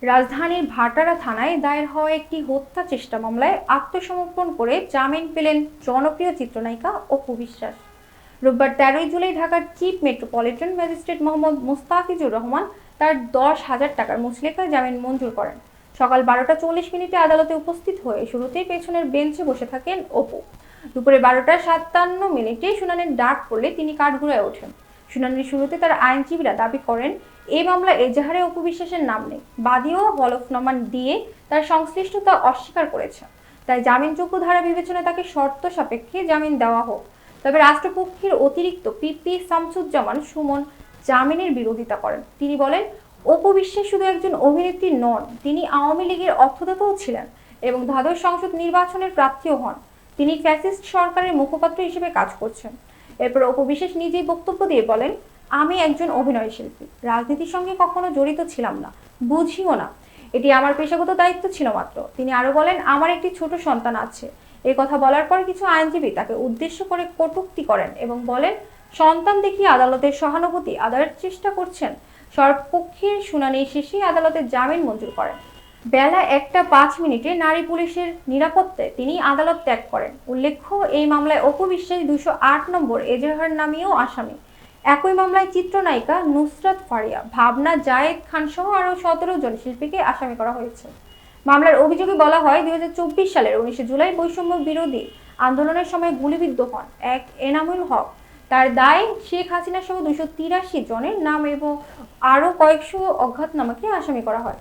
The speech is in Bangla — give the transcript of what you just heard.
রাজধানীর ভাটারা থানায় দায়ের হওয়া একটি হত্যা চেষ্টা মামলায় আত্মসমর্পণ করে জামিন পেলেন জনপ্রিয় চিত্রনায়িকা অপু বিশ্বাস। রোববার 13 জুলাই ঢাকার chief metropolitan magistrate Mohammad Mostafizur Rahman তার 10,000 টাকার মুচলেকায় জামিন মঞ্জুর করেন। সকাল 12:40 আদালতে উপস্থিত হয়ে শুরুতেই পেছনের বেঞ্চে বসে থাকেন অপু। দুপুরে 12:57 শুনানির ডাক পড়লে তিনি কাঠগড়ায় ওঠেন। শুনানির শুরুতে তার আইনজীবীরা দাবি করেন, এই মামলায় এজাহারে অপু বিশ্বাসের নাম নেই। বাদীও হলফনামা দিয়ে তার সংশ্লিষ্টতা অস্বীকার করেছে। তাই জামিনযোগ্য ধারা বিবেচনায় তাকে শর্ত সাপেক্ষে জামিন দেওয়া হোক। তবে রাষ্ট্রপক্ষের অতিরিক্ত পিপি শামসুজ্জামান সুমন জামিনের বিরোধিতা করেন। তিনি বলেন, অপু বিশ্বাস শুধু একজন অভিনেত্রী নন, তিনি আওয়ামী লীগের অর্থদাতাও ছিলেন এবং দ্বাদশ সংসদ নির্বাচনের প্রার্থীও হন। তিনি ফ্যাসিস্ট সরকারের মুখপাত্র হিসেবে কাজ করছেন। এরপর অপু বিশ্বাস নিজেই বক্তব্য দিয়ে বলেন, আমি একজন অভিনয় শিল্পী, রাজনীতির সঙ্গে কখনো জড়িত ছিলাম না, বুঝিও না। এটি আমার পেশাগত দায়িত্ব ছিল মাত্র। তিনি আরো বলেন, আমার একটি ছোট সন্তান আছে। এই কথা বলার পর কিছু আইনজীবী তাকে উদ্দেশ্য করে কটূক্তি করেন এবং বলেন, সন্তান দেখিয়ে আদালতের সহানুভূতি আদায়ের চেষ্টা করছেন। সর্বপক্ষের শুনানি শেষে আদালতের জামিন মঞ্জুর করেন। বেলা 1:05 নারী পুলিশের নিরাপত্তায় তিনি আদালত ত্যাগ করেন। উল্লেখ্য, এই মামলায় অপু বিশ্বাস 208 নম্বর এজাহার নামীয় আসামি। একই মামলায় চিত্রনায়িকা নুসরাত ফারিয়া, ভাবনা জায়েদ খান সহ আরও 17 জন শিল্পীকে আসামি করা হয়েছে। মামলার অভিযোগে বলা হয়, 2024 সালের 19 জুলাই বৈষম্য বিরোধী আন্দোলনের সময় গুলিবিদ্ধ হন এক এনামুল হক। তার দায় শেখ হাসিনা সহ 283 জনের নাম এবং আরও কয়েকশো অজ্ঞাতনামাকে আসামি করা হয়।